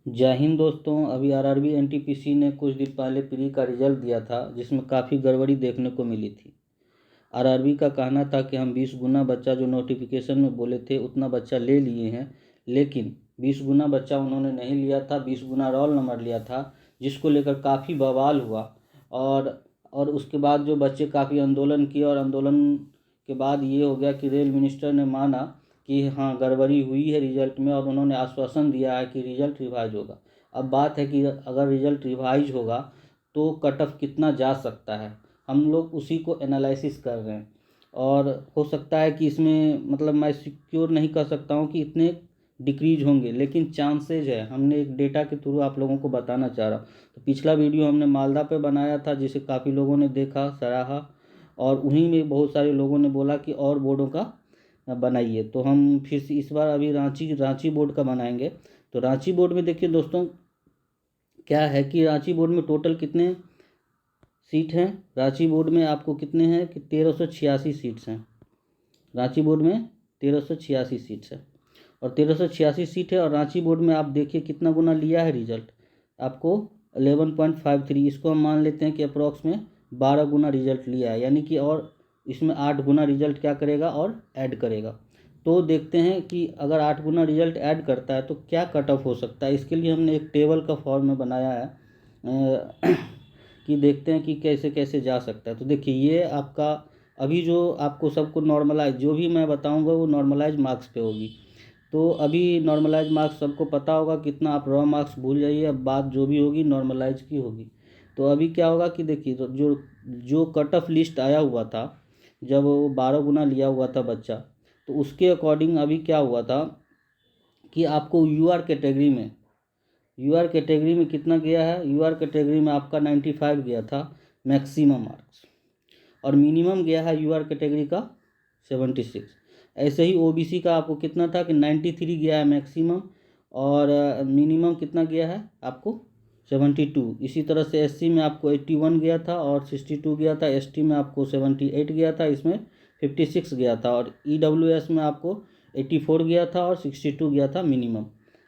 जय हिंद दोस्तों। अभी आरआरबी एनटीपीसी ने कुछ दिन पहले प्री का रिजल्ट दिया था, जिसमें काफ़ी गड़बड़ी देखने को मिली थी। आरआरबी का कहना था कि हम 20 गुना बच्चा जो नोटिफिकेशन में बोले थे उतना बच्चा ले लिए हैं, लेकिन 20 गुना बच्चा उन्होंने नहीं लिया था, 20 गुना रोल नंबर लिया था, जिसको लेकर काफ़ी बवाल हुआ। और उसके बाद जो बच्चे काफ़ी आंदोलन किए, और आंदोलन के बाद ये हो गया कि रेल मिनिस्टर ने माना कि हाँ गड़बड़ी हुई है रिजल्ट में, और उन्होंने आश्वासन दिया है कि रिजल्ट रिवाइज होगा। अब बात है कि अगर रिजल्ट रिवाइज होगा तो कट ऑफ कितना जा सकता है, हम लोग उसी को एनालिसिस कर रहे हैं। और हो सकता है कि इसमें मतलब मैं सिक्योर नहीं कर सकता हूँ कि इतने डिक्रीज होंगे, लेकिन चांसेज है। हमने एक डेटा के थ्रू आप लोगों को बताना चाह रहा हूँ। तो पिछला वीडियो हमने मालदा पे बनाया था, जिसे काफ़ी लोगों ने देखा, सराहा, और उन्हीं में बहुत सारे लोगों ने बोला कि और बोर्डों का बनाइए। तो हम फिर से इस बार अभी रांची बोर्ड का बनाएंगे। तो रांची बोर्ड में देखिए दोस्तों, क्या है कि रांची बोर्ड में टोटल कितने सीट हैं। रांची बोर्ड में आपको कितने हैं कि 1386 सीट्स हैं। रांची बोर्ड में 1386 सीट्स है, और 1386 सीट है। और रांची बोर्ड में आप देखिए कितना गुना लिया है रिजल्ट, आपको 11.53। इसको हम मान लेते हैं कि अप्रॉक्स में 12 गुना रिजल्ट लिया है, यानी कि और इसमें 8 गुना रिजल्ट क्या करेगा और ऐड करेगा। तो देखते हैं कि अगर 8 गुना रिजल्ट ऐड करता है तो क्या कट ऑफ हो सकता है। इसके लिए हमने एक टेबल का फॉर्म में बनाया है कि देखते हैं कि कैसे कैसे जा सकता है। तो देखिए ये आपका अभी जो आपको सबको नॉर्मलाइज, जो भी मैं बताऊंगा वो नॉर्मलाइज मार्क्स पे होगी। तो अभी नॉर्मलाइज मार्क्स सबको पता होगा कितना, आप रॉ मार्क्स भूल जाइए, अब बात जो भी होगी नॉर्मलाइज की होगी। तो अभी क्या होगा कि देखिए, तो जो जो कट ऑफ लिस्ट आया हुआ था, जब वो 12 गुना लिया हुआ था बच्चा, तो उसके अकॉर्डिंग अभी क्या हुआ था कि आपको यूआर कैटेगरी में कितना गया है। यूआर कैटेगरी में आपका 95 गया था मैक्सिमम मार्क्स, और मिनिमम गया है यूआर कैटेगरी का 76। ऐसे ही ओबीसी का आपको कितना था कि 93 गया है मैक्सिमम, और मिनिमम कितना गया है आपको 72। इसी तरह से एससी में आपको 81 गया था और 62 गया था। एसटी में आपको 78 गया था, इसमें 56 गया था। और ईडब्ल्यूएस में आपको 84 गया था और 62 गया था मिनिमम।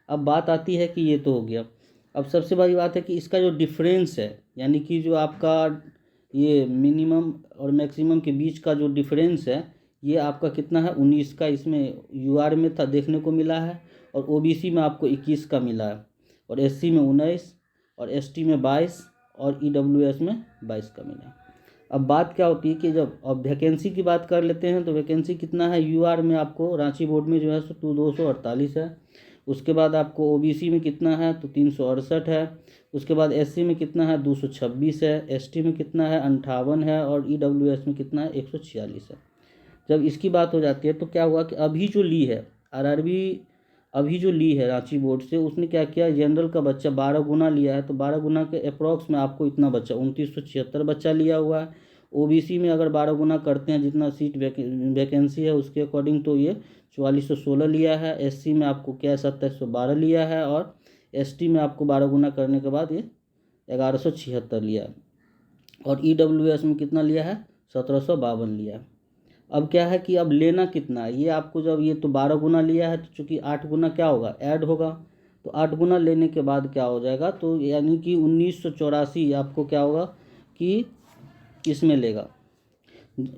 अब बात आती है कि ये तो हो गया। अब सबसे बड़ी बात है कि इसका जो डिफरेंस है, यानी कि जो आपका ये मिनिमम और मैक्सिमम के बीच का जो डिफरेंस है, ये आपका कितना है 19 का। इसमें यूआर में था देखने को मिला है, और ओबीसी में आपको 21 का मिला है, और एससी में 19, और एसटी में 22, और ईडब्ल्यूएस में 22 का मिला है। अब बात क्या होती है कि जब अब वैकेंसी की बात कर लेते हैं, तो वैकेंसी कितना है यूआर में आपको रांची बोर्ड में जो है सो 248 है। उसके बाद आपको ओबीसी में कितना है तो 368 है। उसके बाद एससी में कितना है 226 है। एसटी में कितना है 58 है, और ईडब्ल्यूएस में कितना है 146 है। जब इसकी बात हो जाती है तो क्या हुआ कि अभी जो ली है आरआरबी, अभी जो ली है रांची बोर्ड से, उसने क्या किया, जनरल का बच्चा 12 गुना लिया है, तो 12 गुना के अप्रॉक्स में आपको इतना बच्चा 2976 बच्चा लिया हुआ है। ओबीसी में अगर 12 गुना करते हैं जितना सीट वैकेंसी है उसके अकॉर्डिंग, तो ये 4416 लिया है। एससी में आपको क्या है 2712 लिया है, और एसटी में आपको 12 गुना करने के बाद ये 1176 लिया है, और ईडब्ल्यूएस में कितना लिया है 1752 लिया है। अब क्या है कि अब लेना कितना है, ये आपको जब ये तो 12 गुना लिया है, तो चूंकि 8 गुना क्या होगा ऐड होगा, तो 8 गुना लेने के बाद क्या हो जाएगा, तो यानी कि 1984 आपको क्या होगा कि इसमें लेगा।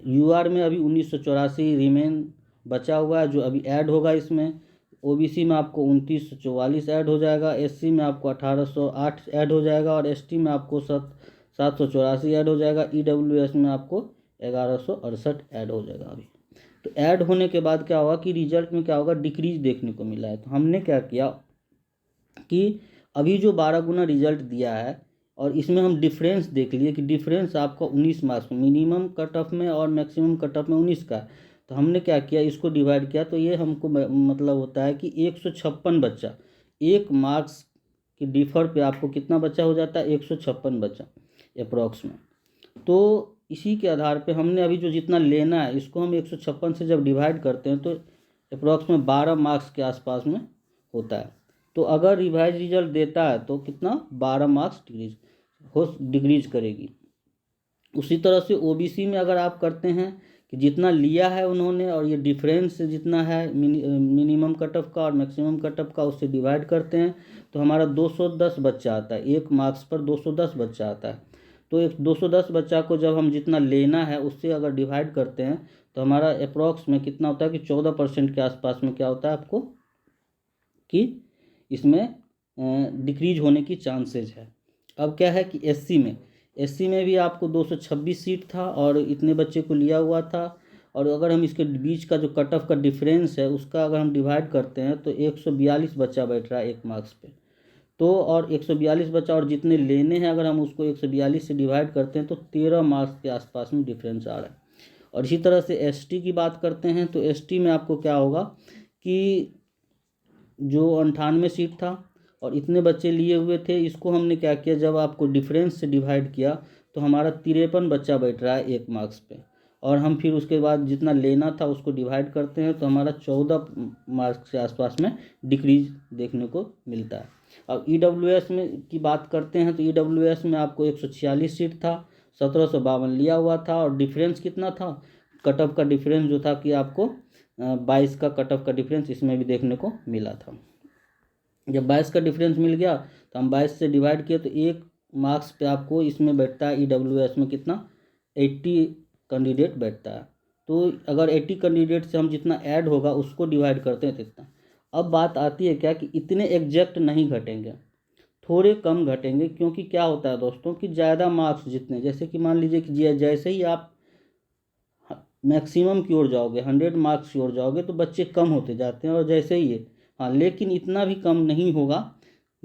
यूआर में अभी 1984 रिमेन बचा हुआ है, जो अभी ऐड होगा इसमें। ओबीसी में आपको 2944 ऐड हो जाएगा, एससी में आपको 1808 ऐड हो जाएगा, और एसटी में आपको 784 ऐड हो जाएगा। ईडब्ल्यूएस में आपको 1168 ऐड हो जाएगा अभी। तो ऐड होने के बाद क्या होगा कि रिजल्ट में क्या होगा, डिक्रीज देखने को मिला है। तो हमने क्या किया कि अभी जो 12 गुना रिजल्ट दिया है, और इसमें हम डिफरेंस देख लिए कि डिफरेंस आपका 19 मार्क्स में, मिनिमम कट ऑफ में और मैक्सिमम कट ऑफ में 19 का। तो हमने क्या किया, इसको डिवाइड किया, तो ये हमको मतलब होता है कि 156 बच्चा, 1 मार्क्स के डिफर पे आपको कितना बच्चा हो जाता है 156 बच्चा अप्रॉक्स में। तो इसी के आधार पे हमने अभी जो जितना लेना है, इसको हम 156 से जब डिवाइड करते हैं तो अप्रॉक्स में 12 मार्क्स के आसपास में होता है। तो अगर रिवाइज रिजल्ट देता है तो कितना 12 मार्क्स डिक्रीज करेगी। उसी तरह से ओबीसी में अगर आप करते हैं कि जितना लिया है उन्होंने और ये डिफरेंस जितना है मिनिमम कट ऑफ का और मैक्सिमम कट ऑफ का, उससे डिवाइड करते हैं तो हमारा 210 बच्चा आता है। 1 मार्क्स पर 210 बच्चा आता है। तो एक 210 बच्चा को जब हम जितना लेना है उससे अगर डिवाइड करते हैं तो हमारा अप्रॉक्स में कितना होता है कि 14% के आसपास में क्या होता है आपको कि इसमें डिक्रीज होने की चांसेज है। अब क्या है कि एससी में भी आपको 226 सीट था और इतने बच्चे को लिया हुआ था, और अगर हम इसके बीच का जो कट ऑफ का डिफरेंस है उसका अगर हम डिवाइड करते हैं तो 142 बच्चा बैठ रहा है 1 मार्क्स पे। तो और 142 बच्चा और जितने लेने हैं अगर हम उसको 142 से डिवाइड करते हैं तो 13 मार्क्स के आसपास में डिफरेंस आ रहा है। और इसी तरह से एसटी की बात करते हैं तो एसटी में आपको क्या होगा कि जो 98 सीट था और इतने बच्चे लिए हुए थे, इसको हमने क्या किया, जब आपको डिफरेंस से डिवाइड किया तो हमारा 53 बच्चा बैठ रहा है 1 मार्क्स पे, और हम फिर उसके बाद जितना लेना था उसको डिवाइड करते हैं तो हमारा 14 मार्क्स के आसपास में डिक्रीज देखने को मिलता है। अब ईडब्ल्यूएस में की बात करते हैं तो ईडब्ल्यूएस में आपको 146 सीट था, 1752 लिया हुआ था, और डिफरेंस कितना था, कट ऑफ का डिफरेंस जो था कि आपको 22 का कट ऑफ का डिफरेंस इसमें भी देखने को मिला था। जब 22 का डिफरेंस मिल गया तो हम 22 से डिवाइड किए तो 1 मार्क्स पे आपको इसमें बैठता है ईडब्ल्यूएस में कितना, 80 कैंडिडेट बैठता है। तो अगर 80 कैंडिडेट से हम जितना ऐड होगा उसको डिवाइड करते हैं तो इतना। अब बात आती है क्या कि इतने एग्जैक्ट नहीं घटेंगे, थोड़े कम घटेंगे, क्योंकि क्या होता है दोस्तों कि ज़्यादा मार्क्स जितने, जैसे कि मान लीजिए कि जैसे ही आप मैक्सिमम की ओर जाओगे, 100 मार्क्स की ओर जाओगे तो बच्चे कम होते जाते हैं, और जैसे ही ये हाँ, लेकिन इतना भी कम नहीं होगा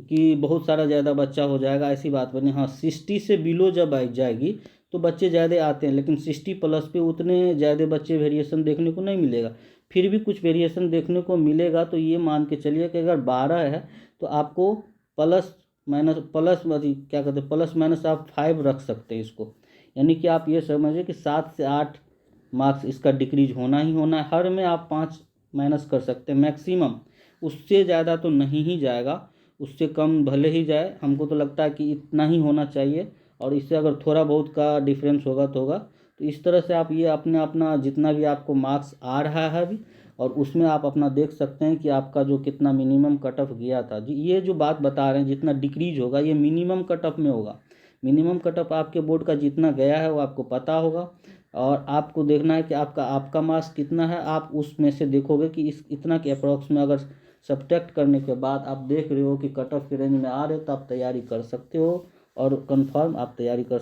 कि बहुत सारा ज़्यादा बच्चा हो जाएगा, ऐसी बात बनी। हाँ, 60 से बिलो जब आई जाएगी तो बच्चे ज़्यादा आते हैं, लेकिन 60 प्लस पे उतने ज़्यादा बच्चे वेरिएशन देखने को नहीं मिलेगा। फिर भी कुछ वेरिएशन देखने को मिलेगा, तो ये मान के चलिए कि अगर 12 है तो आपको प्लस क्या कहते हैं, प्लस माइनस आप 5 रख सकते हैं इसको, यानी कि आप ये समझिए कि 7 से 8 मार्क्स इसका डिक्रीज होना ही होना है। हर में आप 5 माइनस कर सकते हैं मैक्सिमम, उससे ज़्यादा तो नहीं ही जाएगा, उससे कम भले ही जाए, हमको तो लगता है कि इतना ही होना चाहिए, और इससे अगर थोड़ा बहुत का डिफरेंस होगा तो होगा। तो इस तरह से आप ये अपना जितना भी आपको मार्क्स आ रहा है अभी, और उसमें आप अपना देख सकते हैं कि आपका जो कितना मिनिमम कट ऑफ गया था जी, ये जो बात बता रहे हैं जितना डिक्रीज होगा ये मिनिमम कट ऑफ में होगा। मिनिमम कट ऑफ आपके बोर्ड का जितना गया है वो आपको पता होगा, और आपको देखना है कि आपका मार्क्स कितना है। आप उसमें से देखोगे कि इस इतना के अप्रॉक्स में अगर सब्ट्रैक्ट करने के बाद आप देख रहे हो कि कट ऑफ के रेंज में आ रहे हो तो आप तैयारी कर सकते हो, और कंफर्म आप तैयारी कर